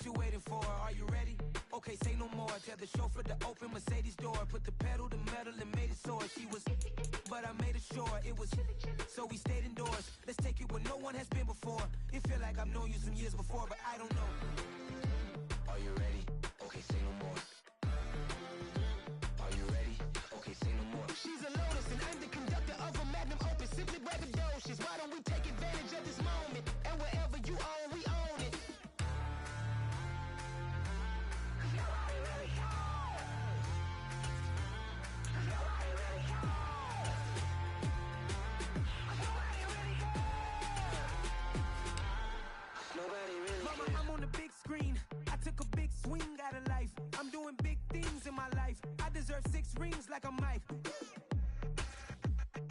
What you waiting for? Are you ready? Okay, say no more. Tell the chauffeur to open Mercedes door. Put the pedal to metal and made it soar. She was, but I made it sure it was. So we stayed indoors. Let's take it where no one has been before. It feel like I've known you some years before, but I don't know. Are you ready? Okay, say no more. Are you ready? Okay, say no more. She's a Lotus and I'm the conductor of a magnum opus. Simply braggadocious. Why don't we take advantage of this moment? And wherever you own, we own it. Mama, I'm on the big screen. I took a big swing out of life. I'm doing big things in my life. I deserve 6 rings like I'm Mike.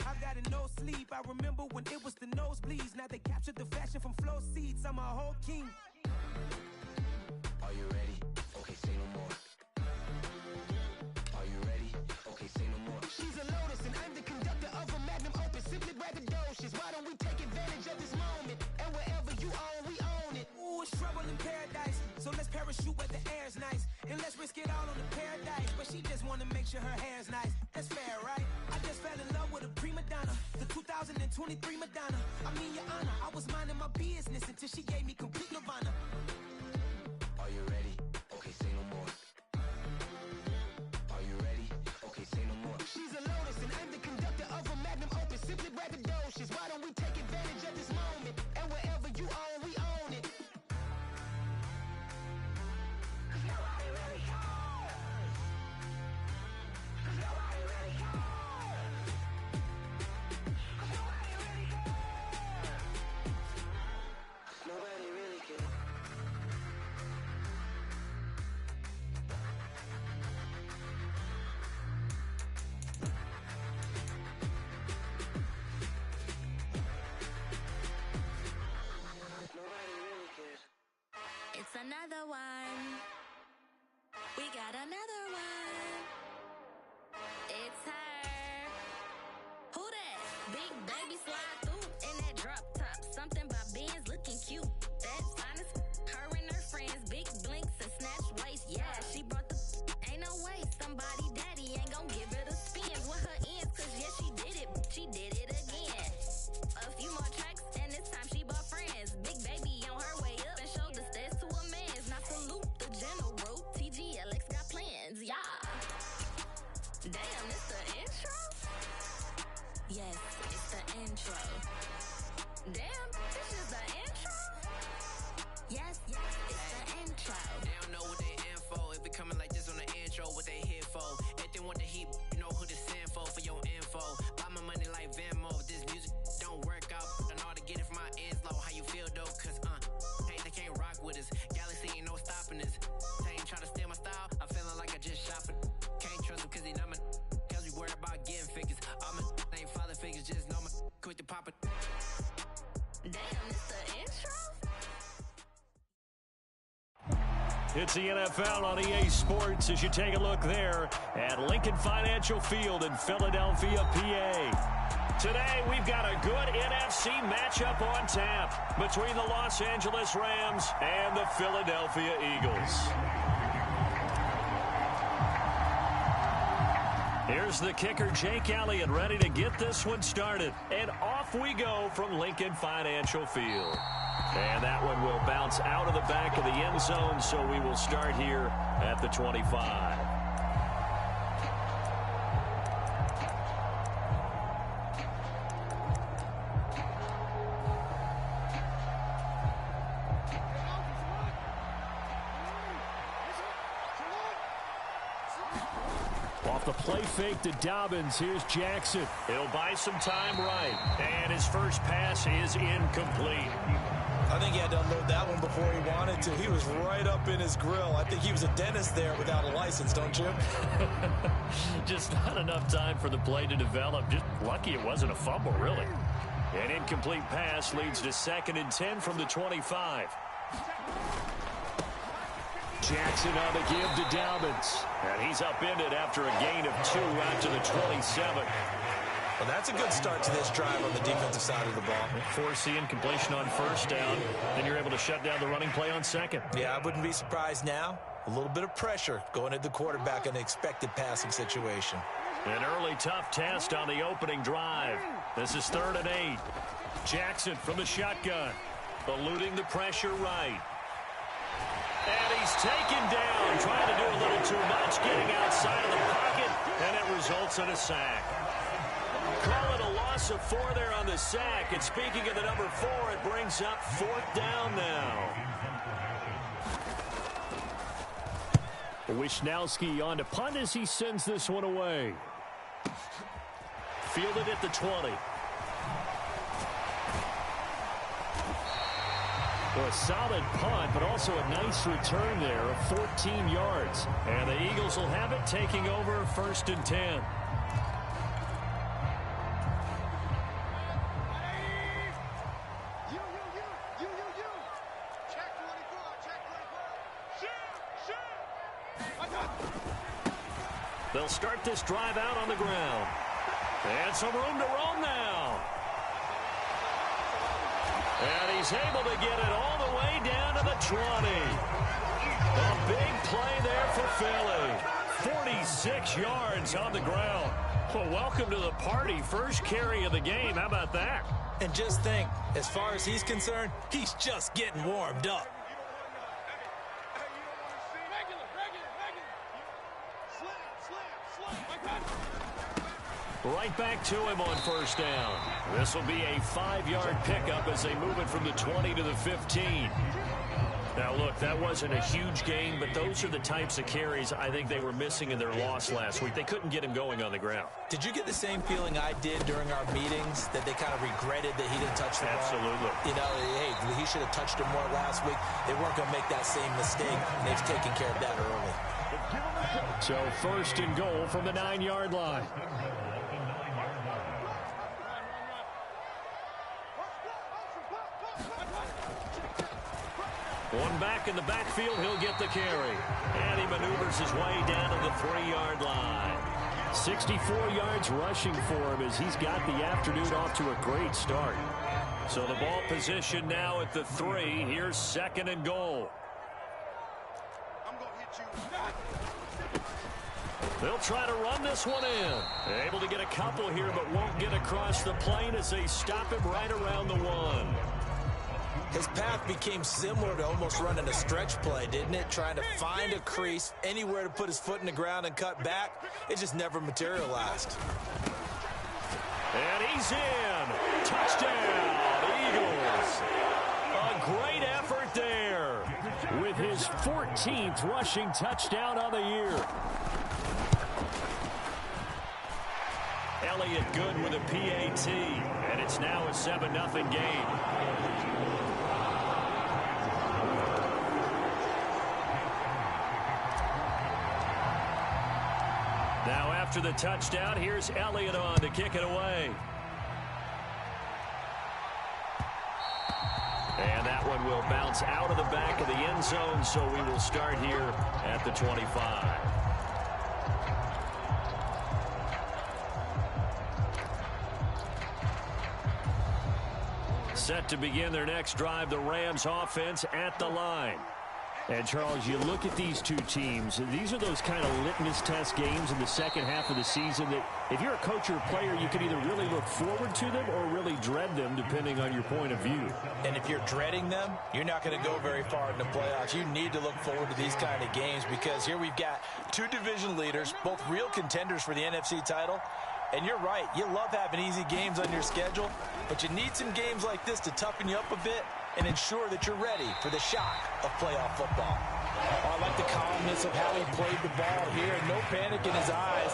I've got no sleep. I remember when it was the nosebleeds. Now they captured the fashion from flow seats. I'm a whole king. Are you ready? Okay, say no more. Are you ready? Okay, say no more. She's a Lotus and I'm the conductor of a magnum opus. Simply braggadocious. Why don't we take advantage of this moment? And wherever you own, we own it. Ooh, it's trouble in paradise. So let's parachute where the air's nice. And let's risk it all on the paradise. But she just wanna make sure her hair's nice. That's fair, right? I just fell in love with a prima donna. The 2023 Madonna. I mean, your honor, I was minding my business until she gave me complete nirvana. Are you ready? Okay, say no more. Are you ready? Okay, say no more. She's a Lotus and I'm the conductor of a magnum opus. Simply braggadocious. Why don't we take advantage of this moment? And wherever you own, we own it. Nobody really cares. Nobody really cares. Nobody really cares. Nobody really cares. It's another one. We got another one. It's her. Who that? Big baby slide through in that drop top. Something by Benz looking cute. That's honest. Her and her friends, big blinks and snatch waist. Yeah, she brought the. Ain't no way somebody daddy ain't gon' give her the spins with her ends. Cause yeah, she did it. She did it again. A few more tracks and this time she bought friends. Big baby on her way up and showed the stairs to a man's. Now salute the general. TGLX got plans, yeah. Damn, it's the intro? Yes, it's the intro. Damn, this is the intro? Yes, it's the intro. They don't know what they in for. It be coming like this on the intro, what they here for. If they want the heat, you know who to send for your info. Buy my money like Venmo. If this music don't work out, I know how to get it from my ends low. How you feel though? Cause hey, they can't rock with us. Galaxy ain't no stopping us. They ain't try to steal my style. I'm feeling like I just shot for. Can't trust them cause they not my. Cause we worried about getting figures. All my ain't father figures, just know my. Quick to pop it. Damn, it's the intro? It's the NFL on EA Sports as you take a look there at Lincoln Financial Field in Philadelphia, PA. Today, we've got a good NFC matchup on tap between the Los Angeles Rams and the Philadelphia Eagles. Here's the kicker, Jake Elliott, ready to get this one started. And off we go from Lincoln Financial Field. And that one will bounce out of the back of the end zone, so we will start here at the 25. Off the play fake to Dobbins, here's Jackson. He'll buy some time right. And his first pass is incomplete. I think he had to unload that one before he wanted to. He was right up in his grill. I think he was a dentist there without a license, don't you? Just not enough time for the play to develop. Just lucky it wasn't a fumble, really. An incomplete pass leads to 2nd and 10 from the 25. Jackson on the give to Dobbins. And he's upended after a gain of 2 out to the 27. Well, that's a good start to this drive on the defensive side of the ball. Forcing completion on first down. Then you're able to shut down the running play on second. Yeah, I wouldn't be surprised now. A little bit of pressure going at the quarterback in an expected passing situation. An early tough test on the opening drive. This is 3rd and 8. Jackson from the shotgun. Eluding the pressure right. And he's taken down. Trying to do a little too much. Getting outside of the pocket. And it results in a sack. Call it a loss of 4 there on the sack. And speaking of the number 4, it brings up 4th down now. Wisnowski on to punt as he sends this one away. Fielded at the 20. Well, a solid punt, but also a nice return there of 14 yards. And the Eagles will have it, taking over 1st and 10. They'll start this drive out on the ground. And some room to roam now. And he's able to get it all the way down to the 20. A big play there for Philly. 46 yards on the ground. Well, welcome to the party. First carry of the game. How about that? And just think, as far as he's concerned, he's just getting warmed up. Right back to him on first down. This will be a 5-yard pickup as they move it from the 20 to the 15. Now, look, that wasn't a huge gain, but those are the types of carries I think they were missing in their loss last week. They couldn't get him going on the ground. Did you get the same feeling I did during our meetings, that they kind of regretted that he didn't touch the ball? Absolutely. You know, hey, he should have touched it more last week. They weren't going to make that same mistake, and they've taken care of that early. So 1st and goal from the 9-yard line. One back in the backfield, he'll get the carry. And he maneuvers his way down to the 3-yard line. 64 yards rushing for him as he's got the afternoon off to a great start. So the ball position now at the 3. Here's 2nd and goal. They'll try to run this one in. Able to get a couple here, but won't get across the plane as they stop him right around the 1. His path became similar to almost running a stretch play, didn't it? Trying to find a crease, anywhere to put his foot in the ground and cut back. It just never materialized. And he's in. Touchdown, Eagles. A great effort there with his 14th rushing touchdown on the year. Elliott good with a PAT, and it's now a 7-0 game. Now after the touchdown, here's Elliott on to kick it away. And that one will bounce out of the back of the end zone, so we will start here at the 25. Set to begin their next drive, the Rams offense at the line. And, Charles, you look at these two teams, these are those kind of litmus test games in the second half of the season that if you're a coach or a player, you can either really look forward to them or really dread them, depending on your point of view. And if you're dreading them, you're not going to go very far in the playoffs. You need to look forward to these kind of games because here we've got two division leaders, both real contenders for the NFC title. And you're right, you love having easy games on your schedule, but you need some games like this to toughen you up a bit and ensure that you're ready for the shock of playoff football. Oh, I like the calmness of how he played the ball here, and no panic in his eyes.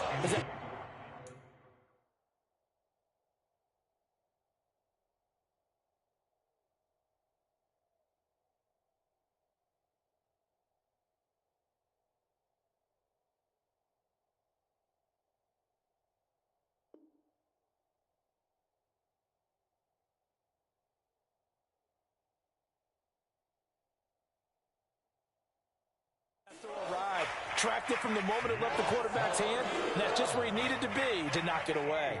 Tracked it from the moment it left the quarterback's hand, and that's just where he needed to be to knock it away.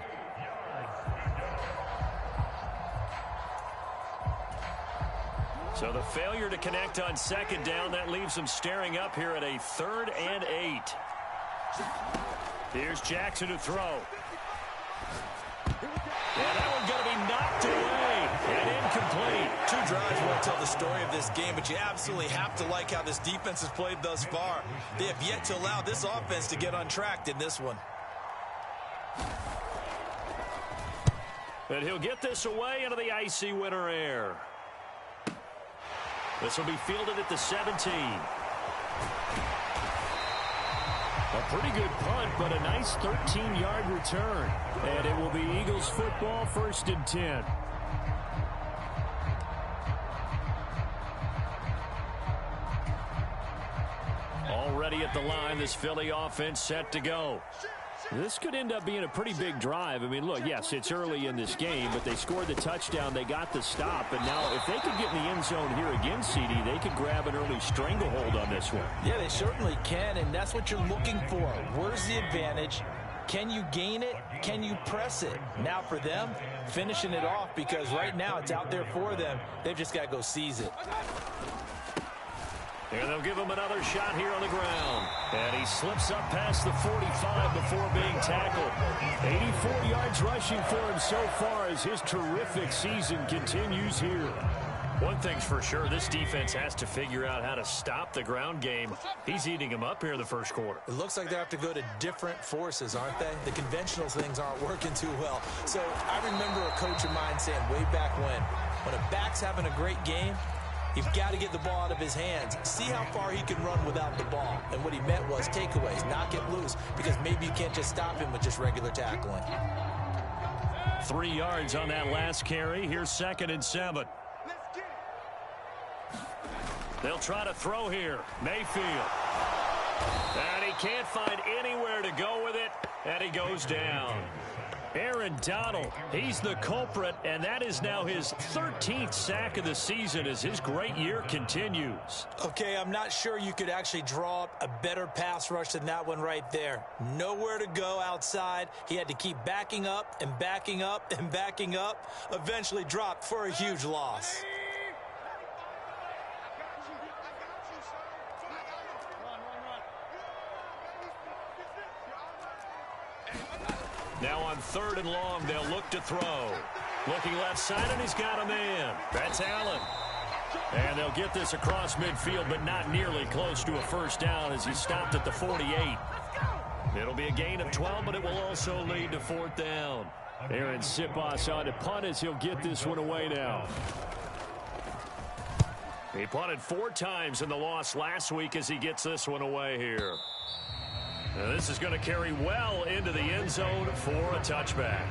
So the failure to connect on second down, that leaves them staring up here at a 3rd and 8. Here's Jackson to throw. And that one's going to be knocked away and incomplete. 2 drives won't tell the story of this game, but you absolutely have to like how this defense has played thus far. They have yet to allow this offense to get untracked in this one. And he'll get this away into the icy winter air. This will be fielded at the 17. A pretty good punt, but a nice 13-yard return. And it will be Eagles football, 1st and 10. Already at the line, this Philly offense set to go. This could end up being a pretty big drive. I mean, look, yes, it's early in this game, but they scored the touchdown. They got the stop. And now if they could get in the end zone here again, CD, they could grab an early stranglehold on this one. Yeah, they certainly can, and that's what you're looking for. Where's the advantage? Can you gain it? Can you press it? Now for them, finishing it off, because right now it's out there for them. They've just got to go seize it. And they'll give him another shot here on the ground. And he slips up past the 45 before being tackled. 84 yards rushing for him so far as his terrific season continues here. One thing's for sure, this defense has to figure out how to stop the ground game. He's eating him up here in the first quarter. It looks like they have to go to different forces, aren't they? The conventional things aren't working too well. So I remember a coach of mine saying way back when a back's having a great game, you've got to get the ball out of his hands. See how far he can run without the ball. And what he meant was takeaways, knock it loose, because maybe you can't just stop him with just regular tackling. 3 yards on that last carry. Here's 2nd and 7. They'll try to throw here. Mayfield. And he can't find anywhere to go with it, and he goes down. Aaron Donald, he's the culprit, and that is now his 13th sack of the season as his great year continues. Okay, I'm not sure you could actually draw up a better pass rush than that one right there. Nowhere to go outside. He had to keep backing up and backing up and backing up. Eventually dropped for a huge loss. Now on 3rd and long, they'll look to throw. Looking left side, and he's got a man. That's Allen. And they'll get this across midfield, but not nearly close to a first down as he stopped at the 48. It'll be a gain of 12, but it will also lead to 4th down. Aaron Siposs on to punt as he'll get this one away now. He punted 4 times in the loss last week as he gets this one away here. Now this is going to carry well into the end zone for a touchback.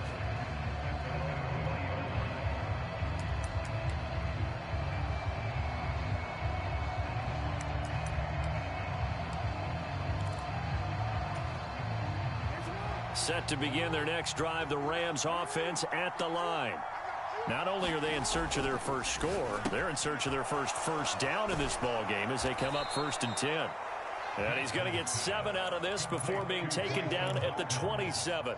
Set to begin their next drive, the Rams offense at the line. Not only are they in search of their first score, they're in search of their first down in this ball game as they come up 1st and 10. And he's going to get 7 out of this before being taken down at the 27.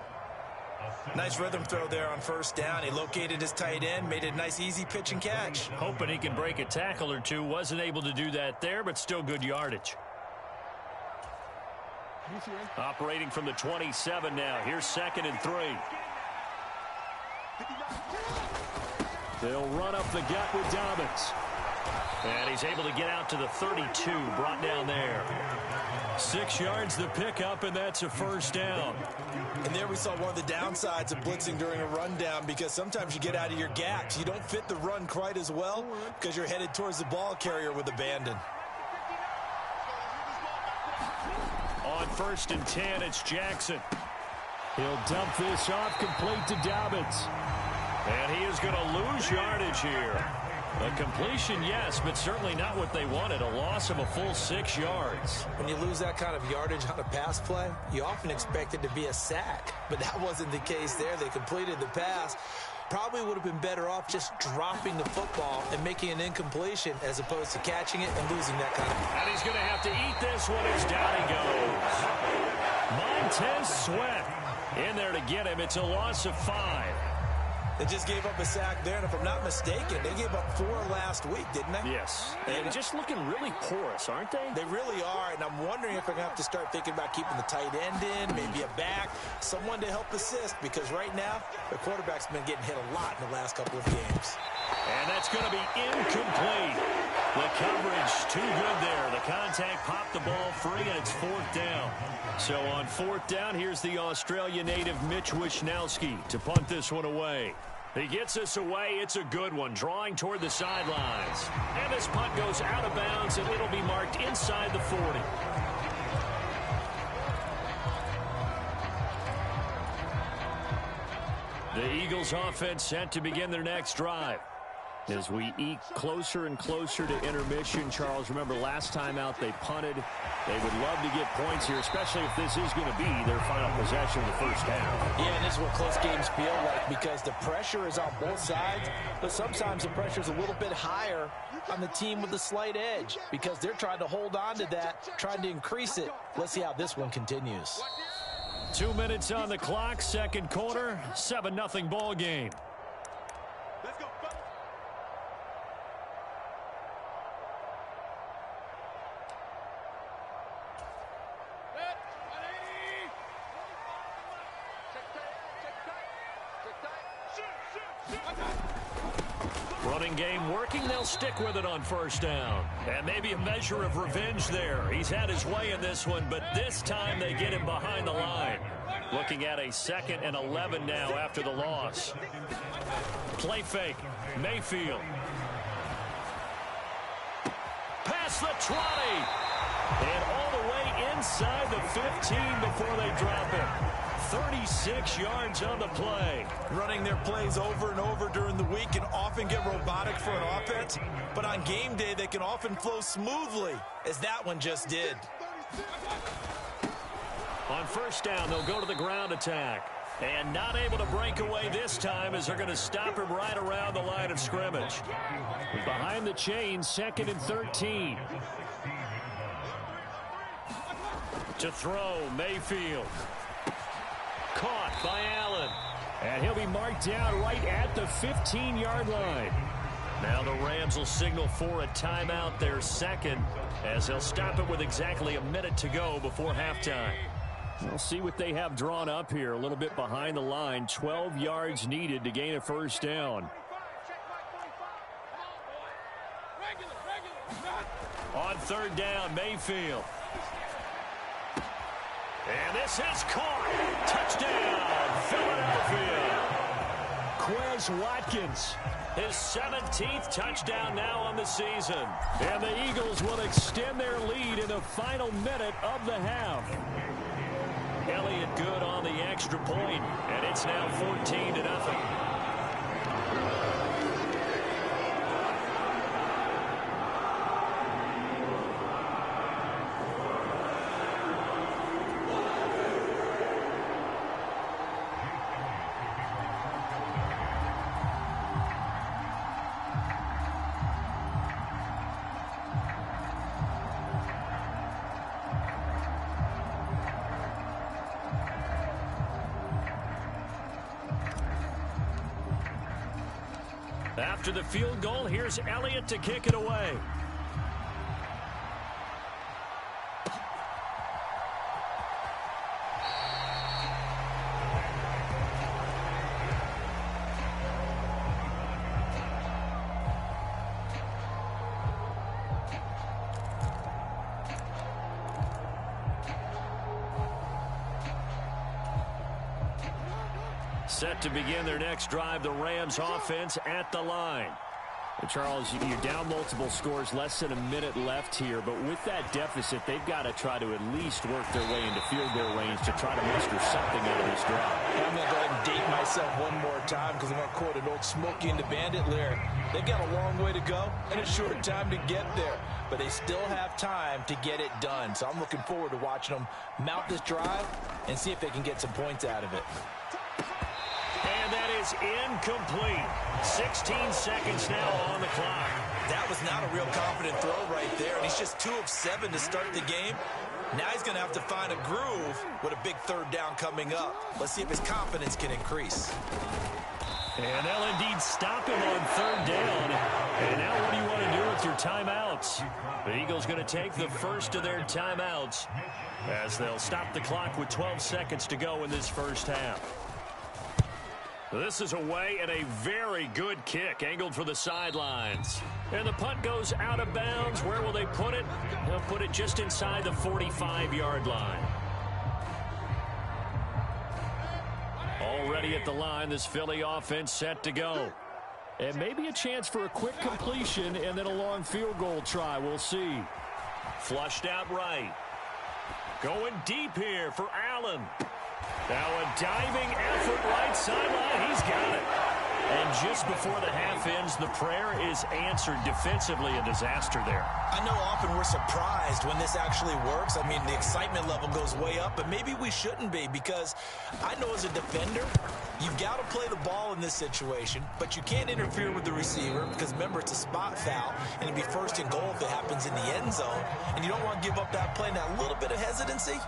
Nice rhythm throw there on 1st down. He located his tight end, made a nice easy pitch and catch. Hoping he can break a tackle or two. Wasn't able to do that there, but still good yardage. Operating from the 27 now. Here's 2nd and 3. They'll run up the gut with Dobbins. And he's able to get out to the 32, brought down there. 6 yards the pickup, and that's a first down. And there we saw one of the downsides of blitzing during a rundown, because sometimes you get out of your gaps. You don't fit the run quite as well because you're headed towards the ball carrier with abandon. On 1st and 10, it's Jackson. He'll dump this off complete to Dobbins. And he is going to lose yardage here. A completion, yes, but certainly not what they wanted. A loss of a full 6 yards. When you lose that kind of yardage on a pass play, you often expect it to be a sack. But that wasn't the case there. They completed the pass. Probably would have been better off just dropping the football and making an incompletion as opposed to catching it and losing that kind of. And he's going to have to eat this one as down he goes. Montez Sweat in there to get him. It's a loss of 5. They just gave up a sack there, and if I'm not mistaken, they gave up 4 last week, didn't they? Yes, and just looking really porous, aren't they? They really are, and I'm wondering if they're going to have to start thinking about keeping the tight end in, maybe a back, someone to help assist, because right now, the quarterback's been getting hit a lot in the last couple of games. And that's going to be incomplete. The coverage too good there. The contact popped the ball free, and it's 4th down. So on 4th down, here's the Australia native Mitch Wishnowsky to punt this one away. He gets us away. It's a good one, drawing toward the sidelines. And this punt goes out of bounds, and it'll be marked inside the 40. The Eagles offense set to begin their next drive. As we eke closer and closer to intermission, Charles, remember last time out they punted. They would love to get points here, especially if this is going to be their final possession of the first half. Yeah, and this is what close games feel like because the pressure is on both sides, but sometimes the pressure is a little bit higher on the team with the slight edge because they're trying to hold on to that, trying to increase it. Let's see how this one continues. 2 minutes on the clock, second quarter, 7-0 ball game. Let's go. Running game working, they'll stick with it on first down. And maybe a measure of revenge there. He's had his way in this one, but this time they get him behind the line. Looking at a 2nd and 11 now after the loss. Play fake, Mayfield. Past the 20. And all the way inside the 15 before they drop it. 36 yards on the play. Running their plays over and over during the week can often get robotic for an offense, but on game day they can often flow smoothly, as that one just did. On first down, they'll go to the ground attack. And not able to break away this time as they're going to stop him right around the line of scrimmage. Behind the chain, 2nd and 13. To throw, Mayfield. Caught by Allen. And he'll be marked down right at the 15-yard line. Now the Rams will signal for a timeout, their second, as they'll stop it with exactly a minute to go before halftime. We'll see what they have drawn up here. A little bit behind the line. 12 yards needed to gain a first down. On third down, Mayfield. And this is caught. Touchdown, Philadelphia. Quez Watkins, his 17th touchdown now on the season. And the Eagles will extend their lead in the final minute of the half. Elliott good on the extra point, and it's now 14-0. After the field goal, here's Elliott to kick it away. Set to begin their next drive, the Rams offense at the line. Charles, you're down multiple scores, less than a minute left here, but with that deficit, they've got to try to at least work their way into field goal range to try to muster something out of this drive. I'm going to go ahead and date myself one more time because I'm going to quote an old Smokey and the Bandit lyric. They've got a long way to go and a short time to get there, but they still have time to get it done. So I'm looking forward to watching them mount this drive and see if they can get some points out of it. And that is incomplete. 16 seconds now on the clock. That was not a real confident throw right there, and he's just 2 of 7 to start the game. Now he's going to have to find a groove with a big third down coming up. Let's see if his confidence can increase. And they'll indeed stop him on third down. And now what do you want to do with your timeouts? The Eagles going to take the first of their timeouts as they'll stop the clock with 12 seconds to go in this first half. This is away and a very good kick angled for the sidelines. And the punt goes out of bounds. Where will they put it? They'll put it just inside the 45-yard line. Already at the line, this Philly offense set to go. And maybe a chance for a quick completion and then a long field goal try. We'll see. Flushed out right. Going deep here for Allen. Now a diving effort right sideline. He's got it. And just before the half ends, the prayer is answered. Defensively, a disaster there. I know often we're surprised when this actually works. I mean, the excitement level goes way up, but maybe we shouldn't be, because I know as a defender, you've got to play the ball in this situation, but you can't interfere with the receiver because, remember, it's a spot foul, and it'd be first and goal if it happens in the end zone, and you don't want to give up that play. And that little bit of hesitancy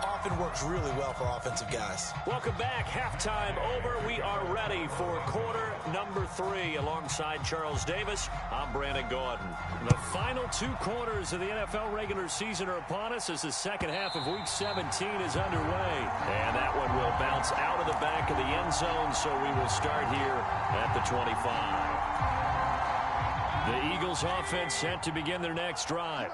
often works really well for offensive guys. Welcome back. Halftime over. We are ready for quarter number 3. Alongside Charles Davis, I'm Brandon Gordon. The final 2 quarters of the NFL regular season are upon us as the second half of Week 17 is underway. And that one will bounce out of the back of the end zone, so we will start here at the 25. The Eagles offense set to begin their next drive.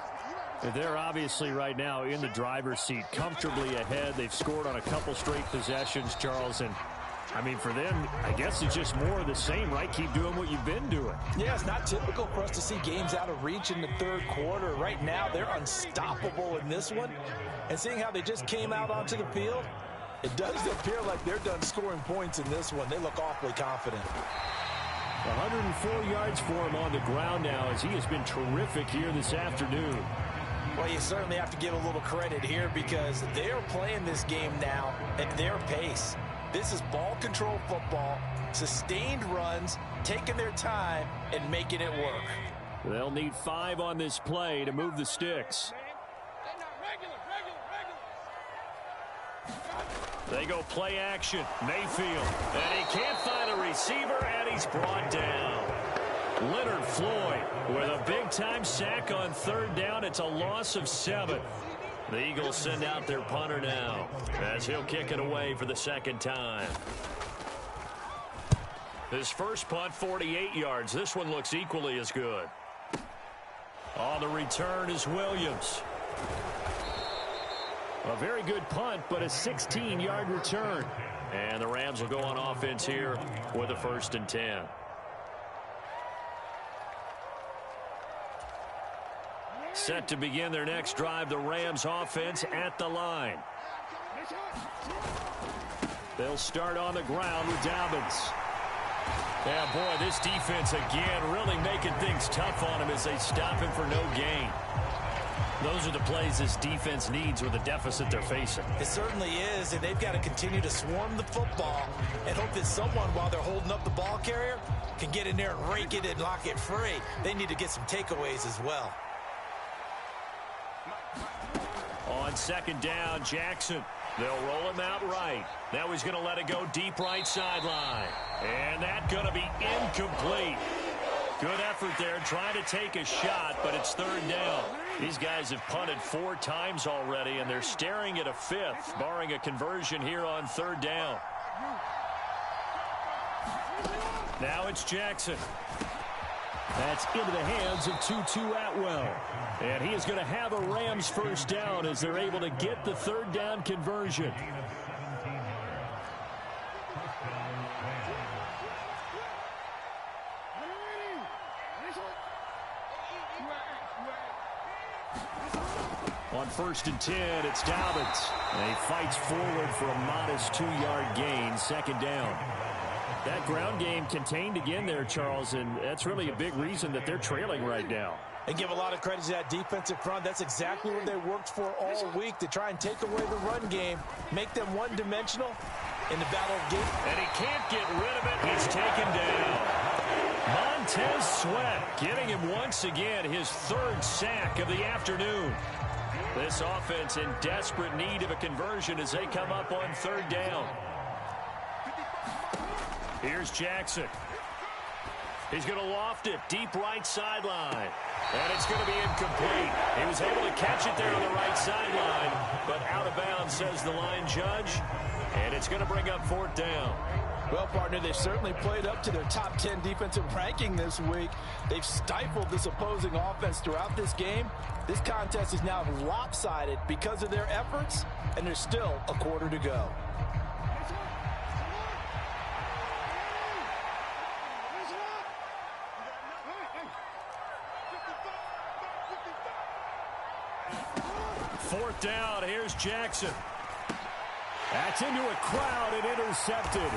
They're obviously right now in the driver's seat, comfortably ahead. They've scored on a couple straight possessions, Charles. And, I mean, for them, I guess it's just more of the same, right? Keep doing what you've been doing. Yeah, it's not typical for us to see games out of reach in the third quarter. Right now, they're unstoppable in this one. And seeing how they just came out onto the field, it does appear like they're done scoring points in this one. They look awfully confident. 104 yards for him on the ground now, as he has been terrific here this afternoon. Well, you certainly have to give a little credit here because they're playing this game now at their pace. This is ball control football, sustained runs, taking their time, and making it work. They'll need 5 on this play to move the sticks. They go play action. Mayfield. And he can't find a receiver, and he's brought down. Leonard Floyd with a big-time sack on third down. It's a loss of 7. The Eagles send out their punter now as he'll kick it away for the second time. His first punt, 48 yards. This one looks equally as good. On the return is Williams. A very good punt, but a 16-yard return. And the Rams will go on offense here with a 1st and 10. Set to begin their next drive, the Rams offense at the line. They'll start on the ground with Dobbins. Yeah, boy, this defense again really making things tough on him as they stop him for no gain. Those are the plays this defense needs with the deficit they're facing. It certainly is, and they've got to continue to swarm the football and hope that someone, while they're holding up the ball carrier, can get in there and rake it and lock it free. They need to get some takeaways as well. On second down, Jackson. They'll roll him out right. Now he's going to let it go deep right sideline. And that's going to be incomplete. Good effort there, trying to take a shot, but it's third down. These guys have punted 4 times already, and they're staring at a 5th, barring a conversion here on third down. Now it's Jackson. That's into the hands of Tutu Atwell. And he is going to have a Rams first down as they're able to get the third down conversion. On 1st and 10, it's Dobbins. And he fights forward for a modest 2-yard gain, second down. That ground game contained again there, Charles, and that's really a big reason that they're trailing right now. And give a lot of credit to that defensive front. That's exactly what they worked for all week, to try and take away the run game, make them one-dimensional in the battle of game. And he can't get rid of it. He's taken down. Montez Sweat getting him once again, his 3rd sack of the afternoon. This offense in desperate need of a conversion as they come up on third down. Here's Jackson. He's going to loft it deep right sideline. And it's going to be incomplete. He was able to catch it there on the right sideline, but out of bounds, says the line judge. And it's going to bring up 4th down. Well, partner, they've certainly played up to their top 10 defensive ranking this week. They've stifled this opposing offense throughout this game. This contest is now lopsided because of their efforts, and there's still a quarter to go. Fourth down, here's Jackson. That's into a crowd and intercepted.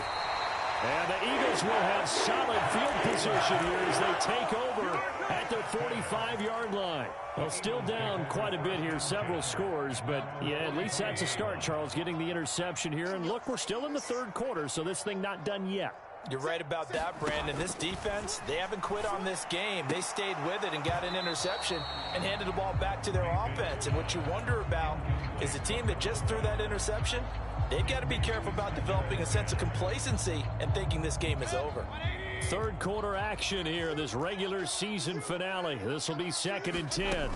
And the Eagles will have solid field position here as they take over at their 45-yard line. Well, still down quite a bit here, several scores, but yeah, at least that's a start, Charles, getting the interception here. And look, we're still in the 3rd quarter, so this thing not done yet. You're right about that, Brandon. This defense, they haven't quit on this game. They stayed with it and got an interception and handed the ball back to their offense. And what you wonder about is the team that just threw that interception, they've got to be careful about developing a sense of complacency and thinking this game is over. 3rd quarter action here in this regular season finale. This will be 2nd and 10.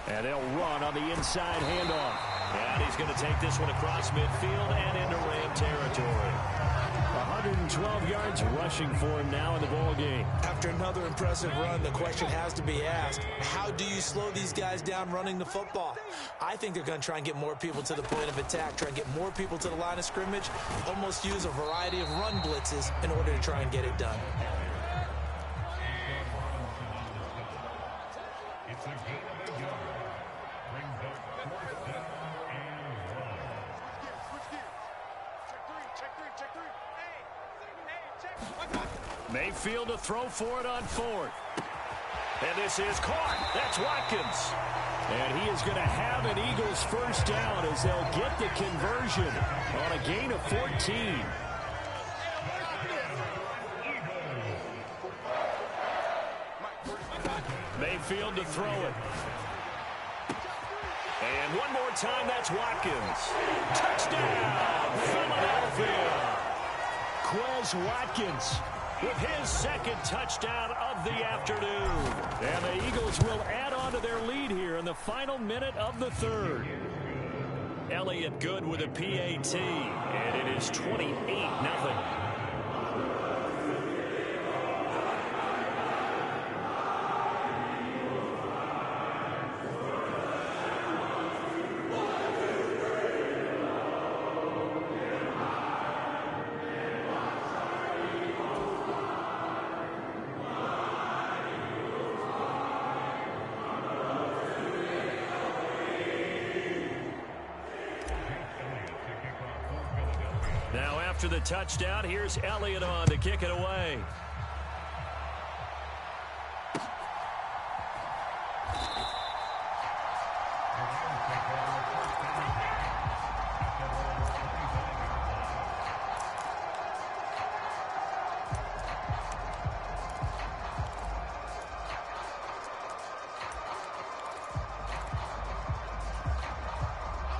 And they'll run on the inside handoff. And he's going to take this one across midfield and into Ram territory. 112 yards rushing for him now in the ball game. After another impressive run, the question has to be asked, how do you slow these guys down running the football? I think they're going to try and get more people to the point of attack, try and get more people to the line of scrimmage, almost use a variety of run blitzes in order to try and get it done. Mayfield to throw for it on 4th. And this is caught. That's Watkins. And he is going to have an Eagles first down as they'll get the conversion on a gain of 14. Mayfield to throw it. And one more time, that's Watkins. Touchdown, Philadelphia. Quez Watkins with his 2nd touchdown of the afternoon. And the Eagles will add on to their lead here in the final minute of the 3rd. Elliott good with a PAT, and it is 28-0. Now after the touchdown, here's Elliott on to kick it away.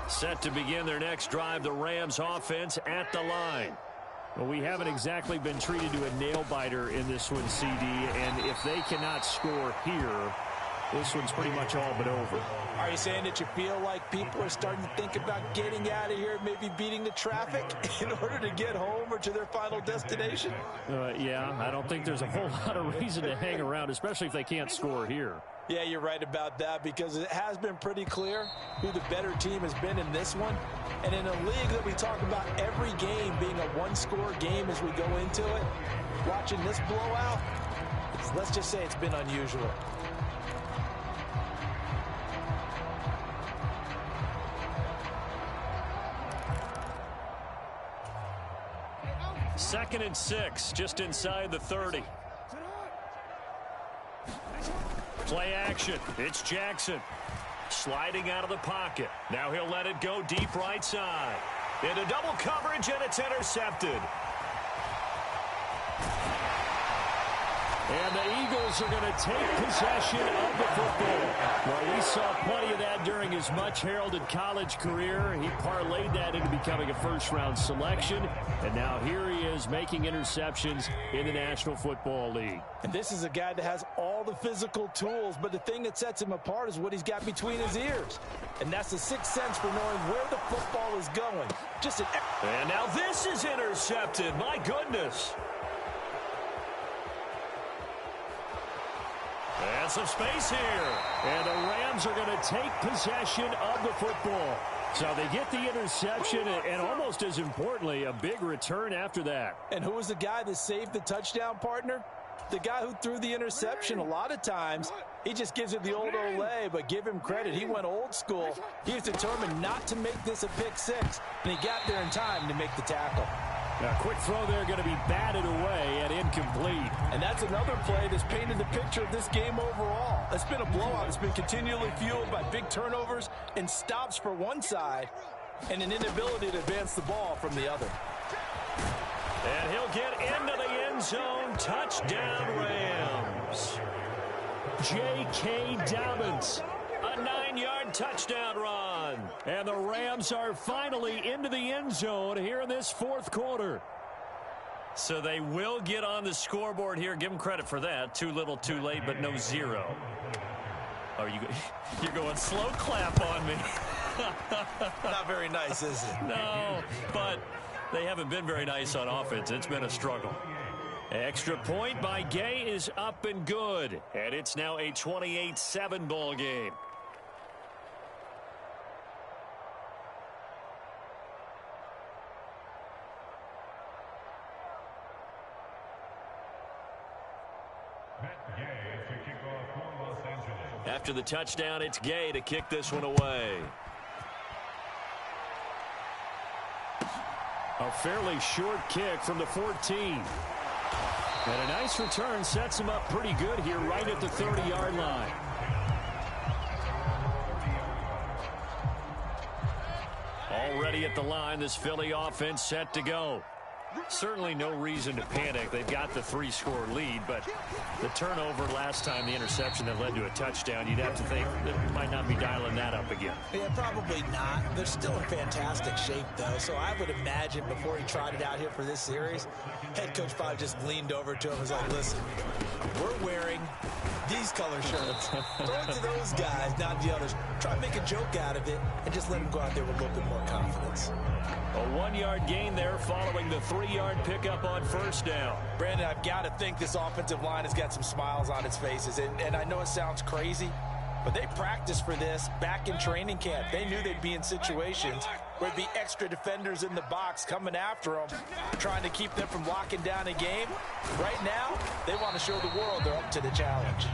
Set to begin their next drive, the Rams offense at the line. Well, we haven't exactly been treated to a nail-biter in this one, CD, and if they cannot score here, this one's pretty much all but over. Are you saying that you feel like people are starting to think about getting out of here, maybe beating the traffic in order to get home or to their final destination? Yeah, I don't think there's a whole lot of reason to hang around, especially if they can't score here. Yeah, you're right about that because it has been pretty clear who the better team has been in this one. And in a league that we talk about every game being a one-score game as we go into it, watching this blowout, let's just say it's been unusual. Second and 6, just inside the 30. Play action. It's Jackson. Sliding out of the pocket. Now he'll let it go deep right side. Into double coverage, and it's intercepted. And the Eagles are going to take possession of the football. Well, we saw plenty of that during his much-heralded college career. He parlayed that into becoming a first-round selection. And now here he is making interceptions in the National Football League. And this is a guy that has all the physical tools, but the thing that sets him apart is what he's got between his ears. And that's the sixth sense for knowing where the football is going. And now this is intercepted. My goodness. And some space here. And the Rams are going to take possession of the football. So they get the interception and almost as importantly, a big return after that. And who was the guy that saved the touchdown, partner? The guy who threw the interception. A lot of times, he just gives it the old Olay, but give him credit. He went old school. He was determined not to make this a pick six, and he got there in time to make the tackle. A quick throw there going to be batted away and incomplete. And that's another play that's painted the picture of this game overall. It's been a blowout. It's been continually fueled by big turnovers and stops for one side and an inability to advance the ball from the other. And he'll get into the end zone. Touchdown, Rams. J.K. Dobbins. A 9-yard touchdown run. And the Rams are finally into the end zone here in this fourth quarter. So they will get on the scoreboard here. Give them credit for that. Too little, too late, but no zero. Oh, you're going slow clap on me. Not very nice, is it? No, but they haven't been very nice on offense. It's been a struggle. Extra point by Gay is up and good. And it's now a 28-7 ball game. After the touchdown, it's Gay to kick this one away. A fairly short kick from the 14. And a nice return sets him up pretty good here right at the 30-yard line. Already at the line, this Philly offense set to go. Certainly no reason to panic. They've got the 3-score lead, but the turnover last time, the interception that led to a touchdown, you'd have to think that we might not be dialing that up again. Yeah, probably not. They're still in fantastic shape, though, so I would imagine before he tried it out here for this series, head coach probably just leaned over to him and was like, listen, we're wearing these color shirts. Throw it to those guys, not the others. Try to make a joke out of it and just let them go out there with a little bit more confidence. A 1-yard gain there following the 3-yard pickup on first down. Brandon, I've got to think this offensive line has got some smiles on its faces. And I know it sounds crazy, but they practiced for this back in training camp. They knew they'd be in situations where there'd be extra defenders in the box coming after them, trying to keep them from locking down a game. Right now, they want to show the world they're up to the challenge.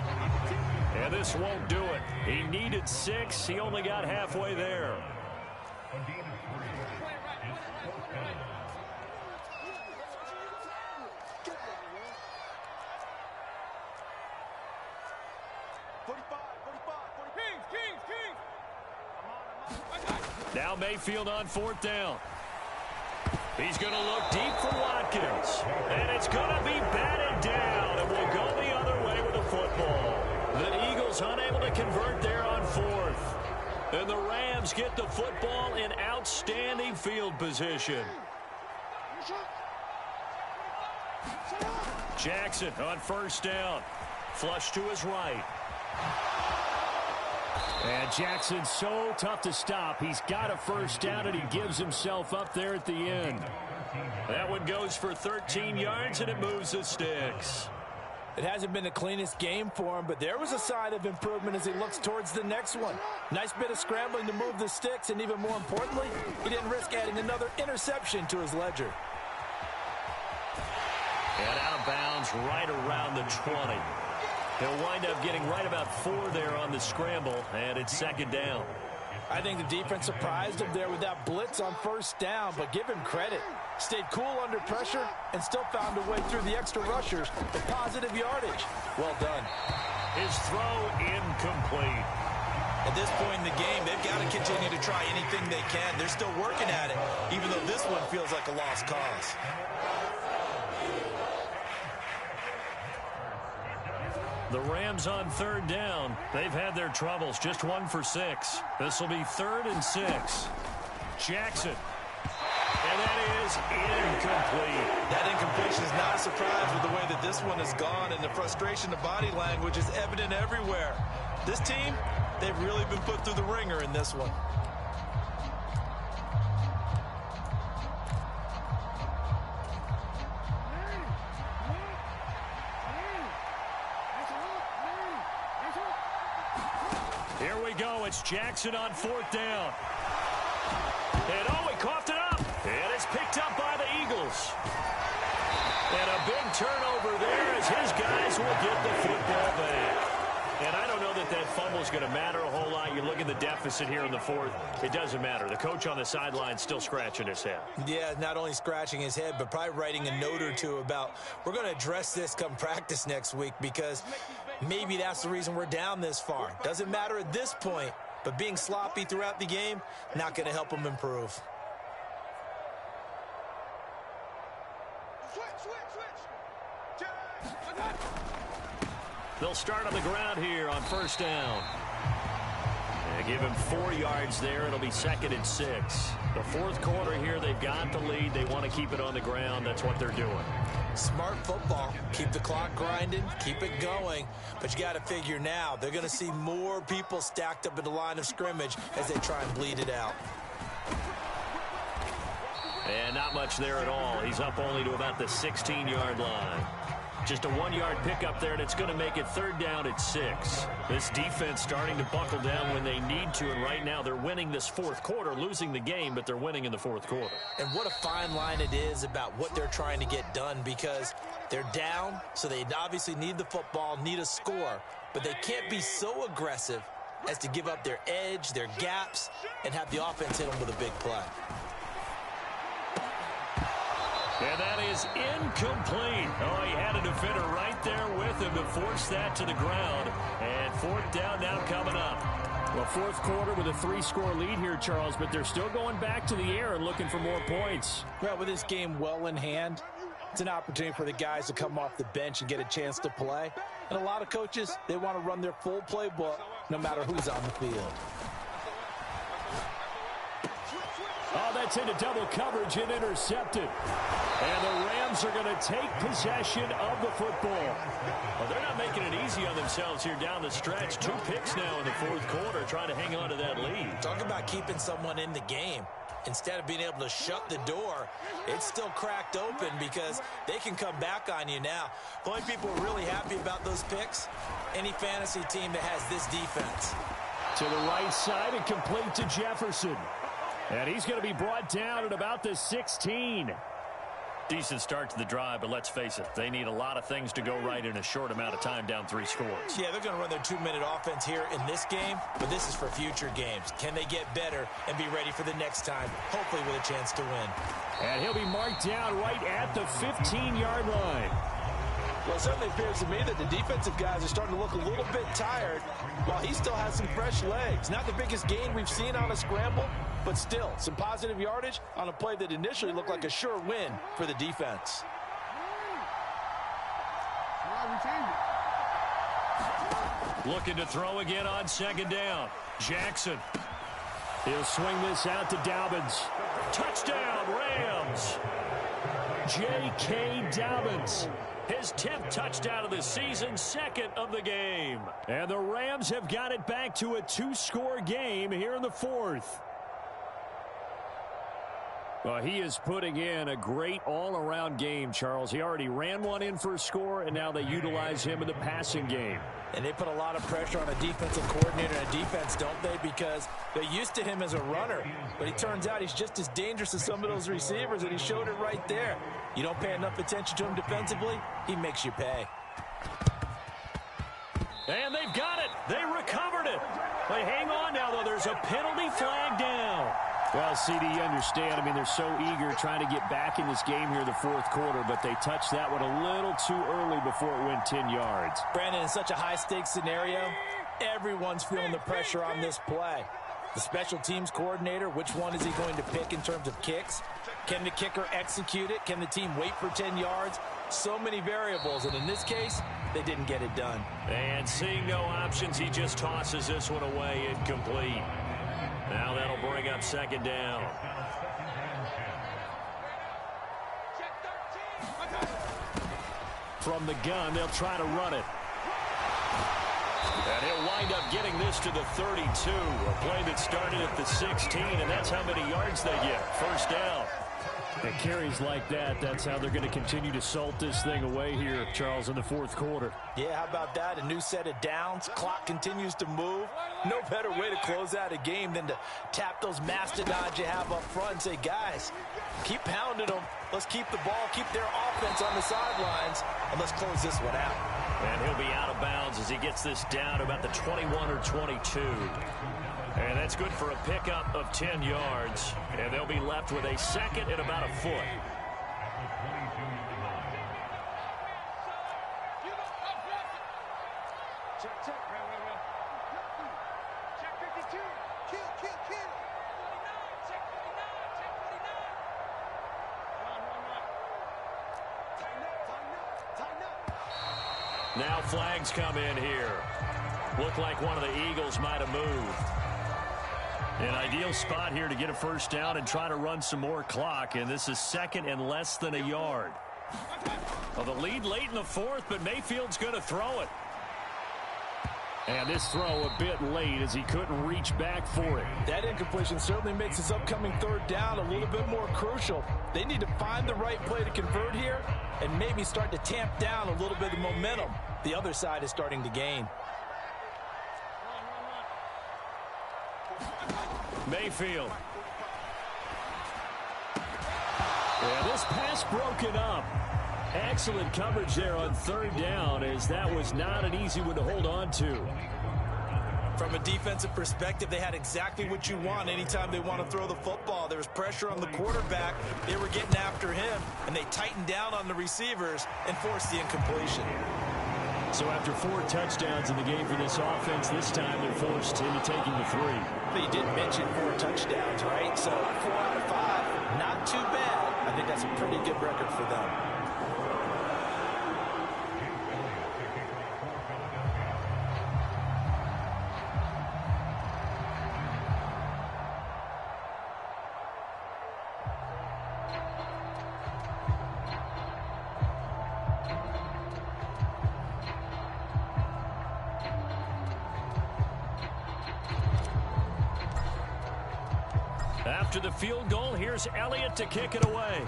And this won't do it. He needed 6. He only got halfway there. Now Mayfield on 4th down. He's going to look deep for Watkins. And it's going to be batted down. And we'll go the other way with the football. The Eagles unable to convert there on 4th. And the Rams get the football in outstanding field position. Jackson on 1st down. Flush to his right. And Jackson's so tough to stop. He's got a 1st down, and he gives himself up there at the end. That one goes for 13 yards, and it moves the sticks. It hasn't been the cleanest game for him, but there was a sign of improvement as he looks towards the next one. Nice bit of scrambling to move the sticks, and even more importantly, he didn't risk adding another interception to his ledger. And out of bounds right around the 20. He'll wind up getting right about 4 there on the scramble, and it's 2nd down. I think the defense surprised him there with that blitz on 1st down, but give him credit. Stayed cool under pressure and still found a way through the extra rushers for positive yardage. Well done. His throw incomplete. At this point in the game, they've got to continue to try anything they can. They're still working at it, even though this one feels like a lost cause. The Rams on third down. They've had their troubles. Just 1 for 6. This will be 3rd and 6. Jackson. And that is incomplete. That incompletion is not a surprise with the way that this one has gone, and the frustration of body language is evident everywhere. This team, they've really been put through the ringer in this one. Here we go. It's Jackson on 4th down. And he coughed it up. And it's picked up by the Eagles. And a big turnover there as his guys will get the football back. And I don't know that that fumble is going to matter a whole lot. You look at the deficit here in the 4th. It doesn't matter. The coach on the sideline still scratching his head. Yeah, not only scratching his head, but probably writing a note or two about we're going to address this come practice next week, because maybe that's the reason we're down this far. Doesn't matter at this point, but being sloppy throughout the game, not going to help them improve. They'll start on the ground here on 1st down. They give him 4 yards there. It'll be 2nd and 6. The 4th quarter here, they've got the lead. They want to keep it on the ground. That's what they're doing. Smart football. Keep the clock grinding. Keep it going. But you got to figure now, they're going to see more people stacked up at the line of scrimmage as they try and bleed it out. And not much there at all. He's up only to about the 16-yard line. Just a 1-yard pickup there, and it's going to make it 3rd down at 6. This defense starting to buckle down when they need to, and right now they're winning this 4th quarter, losing the game, but they're winning in the 4th quarter. And what a fine line it is about what they're trying to get done, because they're down, so they obviously need the football, need a score, but they can't be so aggressive as to give up their edge, their gaps, and have the offense hit them with a big play. And that is incomplete. Oh, he had a defender right there with him to force that to the ground. And 4th down now coming up. Well, 4th quarter with a 3-score lead here, Charles, but they're still going back to the air and looking for more points. Well, with this game well in hand, it's an opportunity for the guys to come off the bench and get a chance to play. And a lot of coaches, they want to run their full playbook no matter who's on the field. Oh, that's into double coverage and intercepted. And the Rams are going to take possession of the football. Well, they're not making it easy on themselves here down the stretch. 2 picks now in the 4th quarter, trying to hang on to that lead. Talk about keeping someone in the game. Instead of being able to shut the door, it's still cracked open because they can come back on you now. The only people who are really happy about those picks, any fantasy team that has this defense. To the right side and complete to Jefferson. And he's going to be brought down at about the 16. Decent start to the drive, but let's face it, they need a lot of things to go right in a short amount of time, down 3 scores. Yeah, they're going to run their 2-minute offense here in this game, but this is for future games. Can they get better and be ready for the next time, hopefully with a chance to win? And he'll be marked down right at the 15-yard line. Well, it certainly appears to me that the defensive guys are starting to look a little bit tired while he still has some fresh legs. Not the biggest gain we've seen on a scramble, but still some positive yardage on a play that initially looked like a sure win for the defense. Looking to throw again on 2nd down. Jackson. He'll swing this out to Dobbins. Touchdown, Rams. J.K. Dobbins. His 10th touchdown of the season, 2nd of the game. And the Rams have got it back to a 2-score game here in the 4th. Well, he is putting in a great all-around game, Charles. He already ran one in for a score, and now they utilize him in the passing game. And they put a lot of pressure on a defensive coordinator and a defense, don't they? Because they're used to him as a runner. But he turns out he's just as dangerous as some of those receivers, and he showed it right there. You don't pay enough attention to him defensively, he makes you pay. And they've got it. They recovered it. They hang on now, though. There's a penalty flag down. Well, CD, you understand. I mean, they're so eager trying to get back in this game here in the 4th quarter, but they touched that one a little too early before it went 10 yards. Brandon, in such a high-stakes scenario, everyone's feeling the pressure on this play. The special teams coordinator, which one is he going to pick in terms of kicks? Can the kicker execute it? Can the team wait for 10 yards? So many variables, and in this case, they didn't get it done. And seeing no options, he just tosses this one away incomplete. Now that'll bring up second down. From the gun, they'll try to run it. And he'll wind up getting this to the 32. A play that started at the 16, and that's how many yards they get. First down. And carries like that, that's how they're going to continue to salt this thing away here, Charles, in the fourth quarter. Yeah, how about that? A new set of downs. Clock continues to move. No better way to close out a game than to tap those mastodons you have up front and say, guys, keep pounding them. Let's keep the ball, keep their offense on the sidelines, and let's close this one out. And he'll be out of bounds as he gets this down to about the 21 or 22. And that's good for a pickup of 10 yards. And they'll be left with a second and about a foot. Now flags come in here. Looked like one of the Eagles might have moved. An ideal spot here to get a first down and try to run some more clock. And this is second and less than a yard. Well, the lead late in the fourth, but Mayfield's going to throw it. And this throw a bit late as he couldn't reach back for it. That incompletion certainly makes this upcoming third down a little bit more crucial. They need to find the right play to convert here and maybe start to tamp down a little bit of momentum the other side is starting to gain. Mayfield. And this pass broken up. Excellent coverage there on third down, as that was not an easy one to hold on to. From a defensive perspective, they had exactly what you want anytime they want to throw the football. There was pressure on the quarterback. They were getting after him, and they tightened down on the receivers and forced the incompletion. So after 4 touchdowns in the game for this offense, this time they're forced into taking the 3. But you did mention 4 touchdowns, right? So 4 out of 5, not too bad. I think that's a pretty good record for them. After the field goal, here's Elliott to kick it away.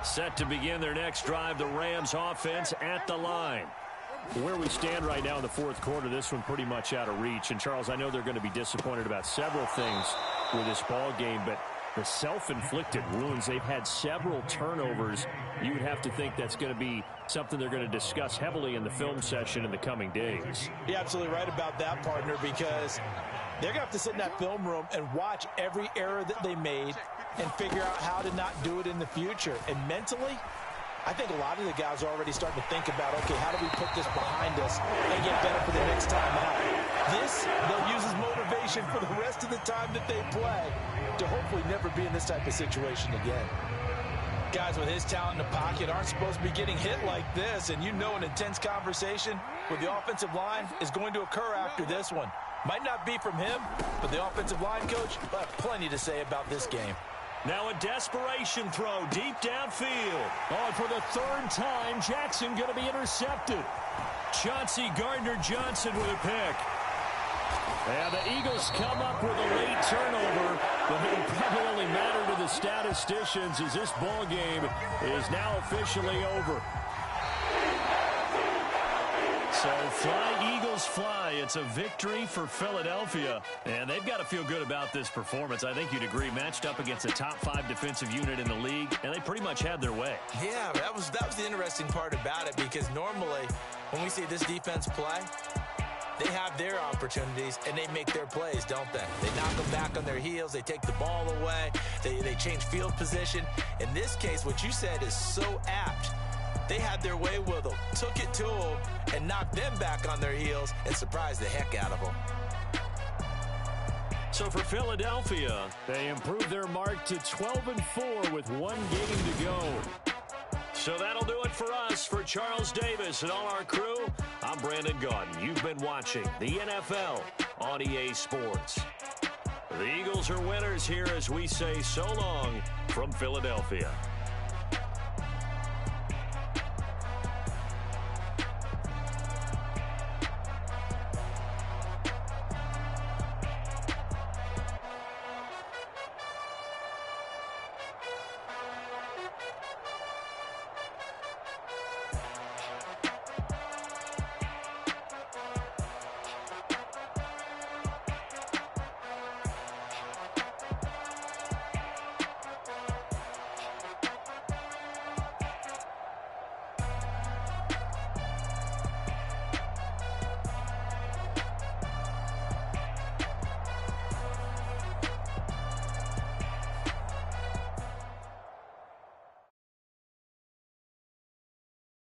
Set to begin their next drive, the Rams offense at the line. Where we stand right now in the fourth quarter, this one pretty much out of reach. And, Charles, I know they're going to be disappointed about several things with this ball game, but the self-inflicted wounds, they've had several turnovers. You would have to think that's going to be something they're going to discuss heavily in the film session in the coming days. You're absolutely right about that, partner, because they're going to have to sit in that film room and watch every error that they made and figure out how to not do it in the future. And mentally, I think a lot of the guys are already starting to think about, okay, how do we put this behind us and get better for the next time out? This, they'll use as motivation for the rest of the time that they play to hopefully never be in this type of situation again. Guys with his talent in the pocket aren't supposed to be getting hit like this, and you know an intense conversation with the offensive line is going to occur after this one. Might not be from him, but the offensive line coach will have plenty to say about this game. Now a desperation throw deep downfield. Oh, and for the third time, Jackson going to be intercepted. Chauncey Gardner-Johnson with a pick. And the Eagles come up with a late turnover, but it will probably only matter to the statisticians as this ball game is now officially over. So fly, Eagles, fly. It's a victory for Philadelphia, and they've got to feel good about this performance. I think you'd agree, matched up against a top 5 defensive unit in the league, and they pretty much had their way. Yeah, that was the interesting part about it, because normally when we see this defense play, they have their opportunities, and they make their plays, don't they? They knock them back on their heels. They take the ball away. They change field position. In this case, what you said is so apt. They had their way with them, took it to them, and knocked them back on their heels and surprised the heck out of them. So for Philadelphia, they improved their mark to 12-4 with 1 game to go. So that'll do it for us. For Charles Davis and all our crew, I'm Brandon Gaudin. You've been watching the NFL on EA Sports. The Eagles are winners here as we say so long from Philadelphia.